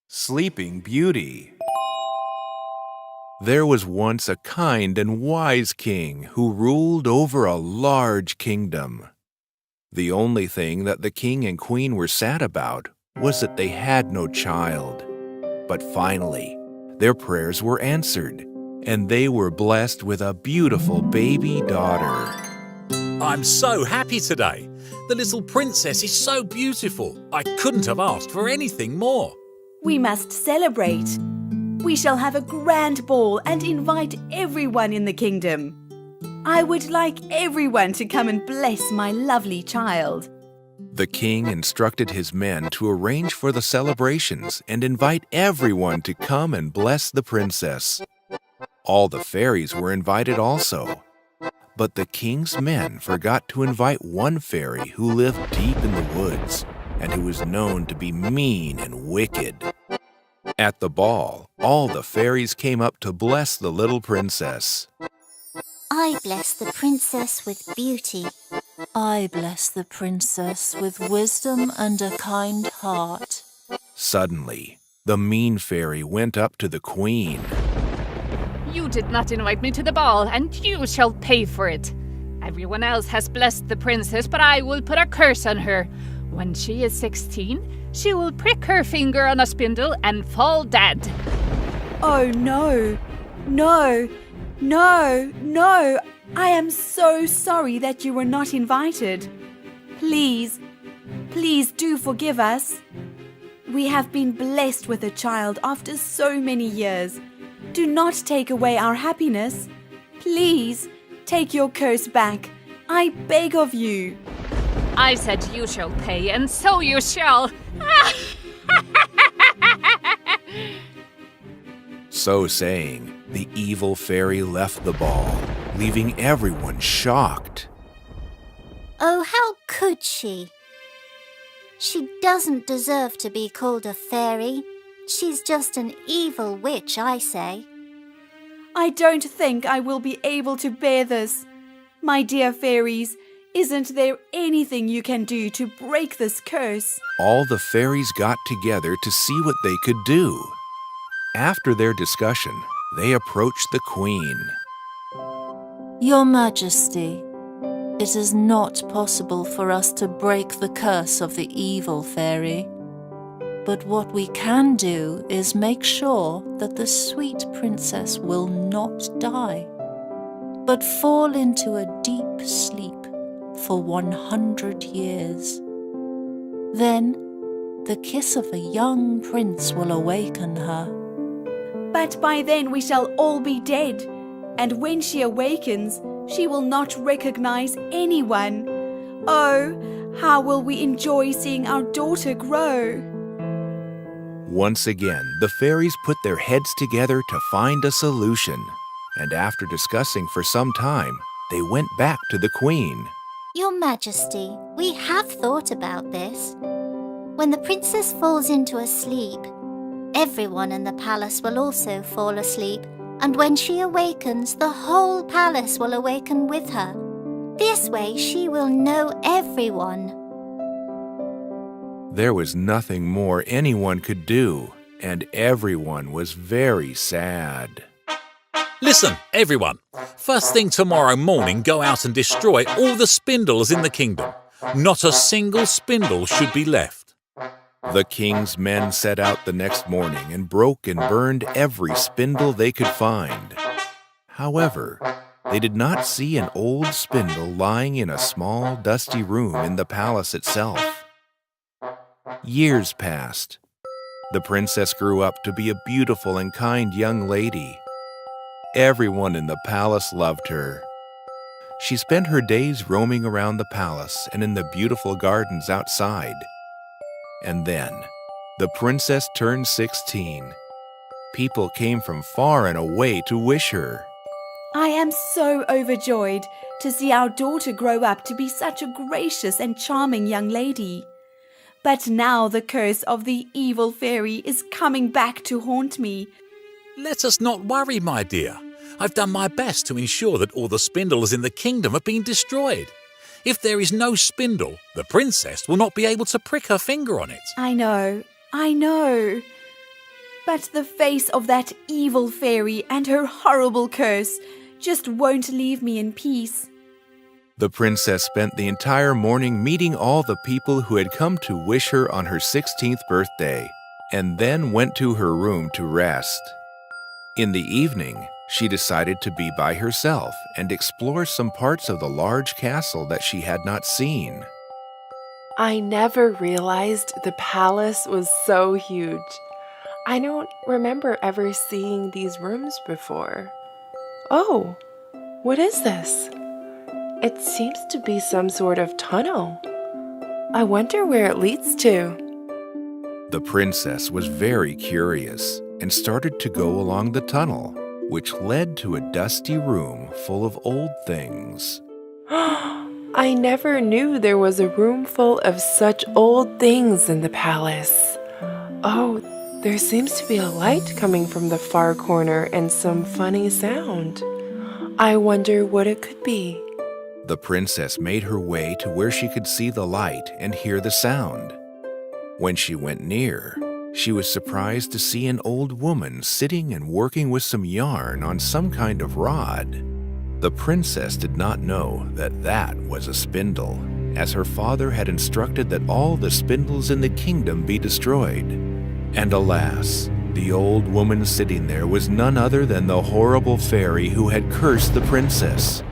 Sleeping Beauty. There was once a kind and wise king who ruled over a large kingdom. The only thing that the king and queen were sad about was that they had no child. But finally, their prayers were answered, and they were blessed with a beautiful baby daughter. I'm so happy today. The little princess is so beautiful. I couldn't have asked for anything more. We must celebrate. We shall have a grand ball and invite everyone in the kingdom. I would like everyone to come and bless my lovely child. The king instructed his men to arrange for the celebrations and invite everyone to come and bless the princess. All the fairies were invited also. But the king's men forgot to invite one fairy who lived deep in the woods and who was known to be mean and wicked. At the ball, all the fairies came up to bless the little princess. I bless the princess with beauty. I bless the princess with wisdom and a kind heart. Suddenly, the mean fairy went up to the queen. You did not invite me to the ball, and you shall pay for it. Everyone else has blessed the princess, but I will put a curse on her. When she is 16, she will prick her finger on a spindle and fall dead. Oh no, no, no, no. I am so sorry that you were not invited. Please, please do forgive us. We have been blessed with a child after so many years. Do not take away our happiness. Please, take your curse back. I beg of you. I said you shall pay, and so you shall. So saying, the evil fairy left the ball, leaving everyone shocked. Oh, how could she? She doesn't deserve to be called a fairy. She's just an evil witch, I say. I don't think I will be able to bear this. My dear fairies, isn't there anything you can do to break this curse? All the fairies got together to see what they could do. After their discussion, they approached the queen. Your Majesty, it is not possible for us to break the curse of the evil fairy. But what we can do is make sure that the sweet princess will not die, but fall into a deep sleep for 100 years. Then, the kiss of a young prince will awaken her. But by then we shall all be dead, and when she awakens, she will not recognize anyone. Oh, how will we enjoy seeing our daughter grow? Once again, the fairies put their heads together to find a solution, and after discussing for some time, they went back to the queen. Your Majesty, we have thought about this. When the princess falls into a sleep, everyone in the palace will also fall asleep, and when she awakens, the whole palace will awaken with her. This way she will know everyone. There was nothing more anyone could do, and everyone was very sad. Listen, everyone. First thing tomorrow morning, go out and destroy all the spindles in the kingdom. Not a single spindle should be left. The king's men set out the next morning and broke and burned every spindle they could find. However, they did not see an old spindle lying in a small, dusty room in the palace itself. Years passed. The princess grew up to be a beautiful and kind young lady. Everyone in the palace loved her. She spent her days roaming around the palace and in the beautiful gardens outside. And then, the princess turned 16. People came from far and away to wish her. I am so overjoyed to see our daughter grow up to be such a gracious and charming young lady. But now the curse of the evil fairy is coming back to haunt me. Let us not worry, my dear. I've done my best to ensure that all the spindles in the kingdom have been destroyed. If there is no spindle, the princess will not be able to prick her finger on it. I know. But the face of that evil fairy and her horrible curse just won't leave me in peace. The princess spent the entire morning meeting all the people who had come to wish her on her 16th birthday, and then went to her room to rest. In the evening, she decided to be by herself and explore some parts of the large castle that she had not seen. I never realized the palace was so huge. I don't remember ever seeing these rooms before. Oh, what is this? It seems to be some sort of tunnel. I wonder where it leads to. The princess was very curious and started to go along the tunnel, which led to a dusty room full of old things. I never knew there was a room full of such old things in the palace. Oh, there seems to be a light coming from the far corner and some funny sound. I wonder what it could be. The princess made her way to where she could see the light and hear the sound. When she went near, she was surprised to see an old woman sitting and working with some yarn on some kind of rod. The princess did not know that that was a spindle, as her father had instructed that all the spindles in the kingdom be destroyed. And alas, the old woman sitting there was none other than the horrible fairy who had cursed the princess.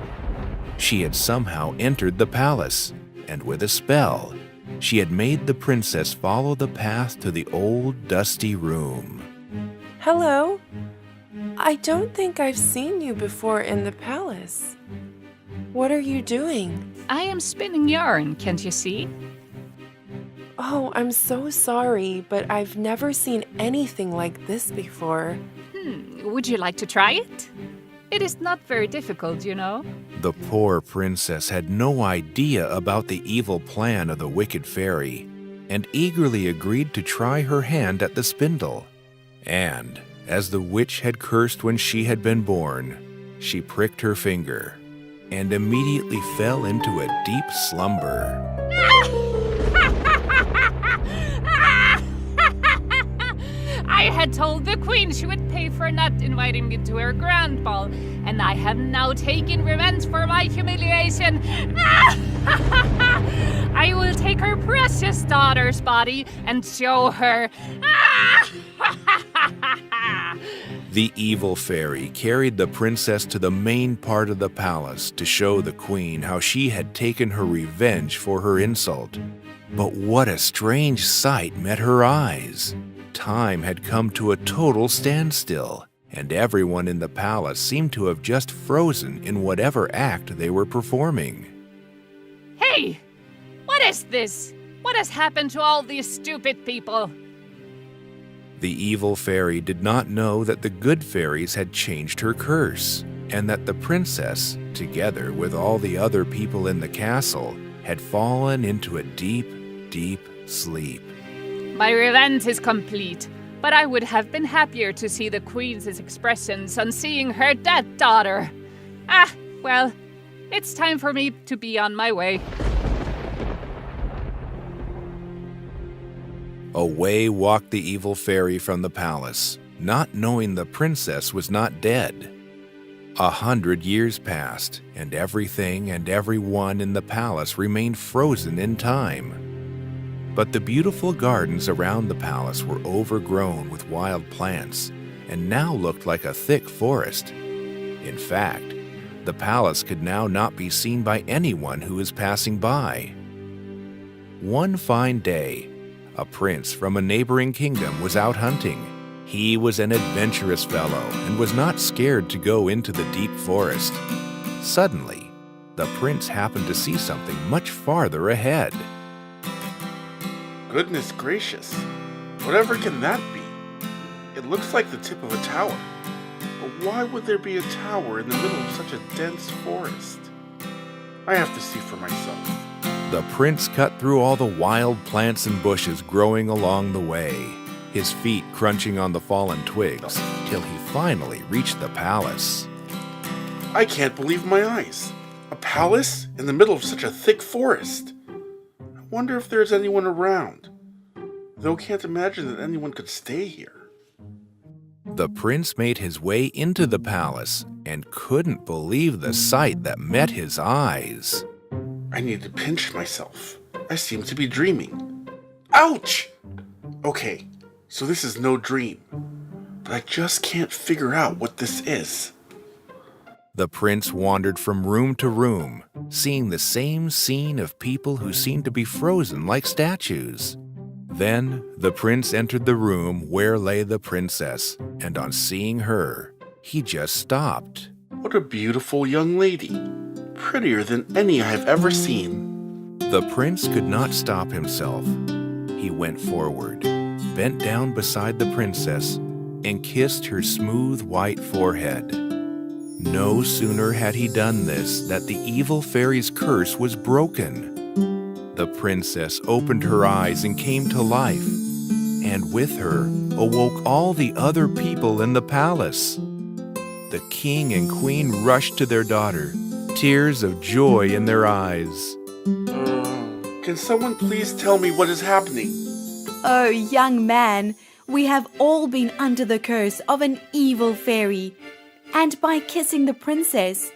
She had somehow entered the palace, and with a spell, she had made the princess follow the path to the old dusty room. Hello? I don't think I've seen you before in the palace. What are you doing? I am spinning yarn, can't you see? Oh, I'm so sorry, but I've never seen anything like this before. Would you like to try it? It is not very difficult, you know. The poor princess had no idea about the evil plan of the wicked fairy, and eagerly agreed to try her hand at the spindle. And, as the witch had cursed when she had been born, she pricked her finger, and immediately fell into a deep slumber. I had told the queen she would pay for not inviting me to her grand ball, and I have now taken revenge for my humiliation. I will take her precious daughter's body and show her. The evil fairy carried the princess to the main part of the palace to show the queen how she had taken her revenge for her insult. But what a strange sight met her eyes! Time had come to a total standstill, and everyone in the palace seemed to have just frozen in whatever act they were performing. Hey! What is this? What has happened to all these stupid people? The evil fairy did not know that the good fairies had changed her curse, and that the princess, together with all the other people in the castle, had fallen into a deep, deep sleep. My revenge is complete, but I would have been happier to see the queen's expressions on seeing her dead daughter. Well, it's time for me to be on my way. Away walked the evil fairy from the palace, not knowing the princess was not dead. 100 years passed, and everything and everyone in the palace remained frozen in time. But the beautiful gardens around the palace were overgrown with wild plants, and now looked like a thick forest. In fact, the palace could now not be seen by anyone who was passing by. One fine day, a prince from a neighboring kingdom was out hunting. He was an adventurous fellow and was not scared to go into the deep forest. Suddenly, the prince happened to see something much farther ahead. Goodness gracious, whatever can that be? It looks like the tip of a tower. But why would there be a tower in the middle of such a dense forest? I have to see for myself. The prince cut through all the wild plants and bushes growing along the way, his feet crunching on the fallen twigs, till he finally reached the palace. I can't believe my eyes. A palace in the middle of such a thick forest. I wonder if there's anyone around. Though can't imagine that anyone could stay here. The prince made his way into the palace and couldn't believe the sight that met his eyes. I need to pinch myself. I seem to be dreaming. Ouch! Okay, so this is no dream. But I just can't figure out what this is. The prince wandered from room to room, seeing the same scene of people who seemed to be frozen like statues. Then the prince entered the room where lay the princess, and on seeing her, he just stopped. What a beautiful young lady. Prettier than any I have ever seen. The prince could not stop himself. He went forward, bent down beside the princess, and kissed her smooth white forehead. No sooner had he done this than the evil fairy's curse was broken. The princess opened her eyes and came to life, and with her awoke all the other people in the palace. The king and queen rushed to their daughter, tears of joy in their eyes. Can someone please tell me what is happening? Oh, young man, we have all been under the curse of an evil fairy. And by kissing the princess,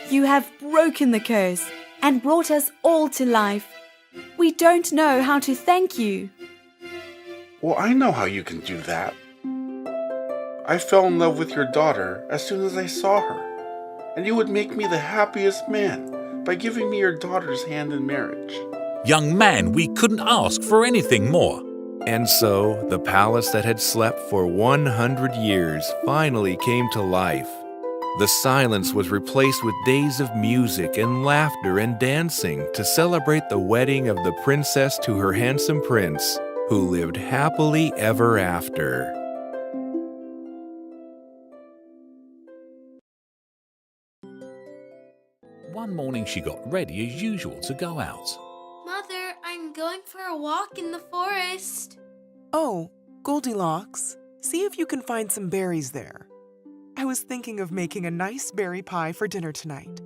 you have broken the curse and brought us all to life. We don't know how to thank you. Well, I know how you can do that. I fell in love with your daughter as soon as I saw her, and you would make me the happiest man by giving me your daughter's hand in marriage. Young man, we couldn't ask for anything more. And so the palace that had slept for 100 years finally came to life. The silence was replaced with days of music and laughter and dancing to celebrate the wedding of the princess to her handsome prince, who lived happily ever after. One morning she got ready as usual to go out. Mother, I'm going for a walk in the forest. Oh, Goldilocks, see if you can find some berries there. I was thinking of making a nice berry pie for dinner tonight.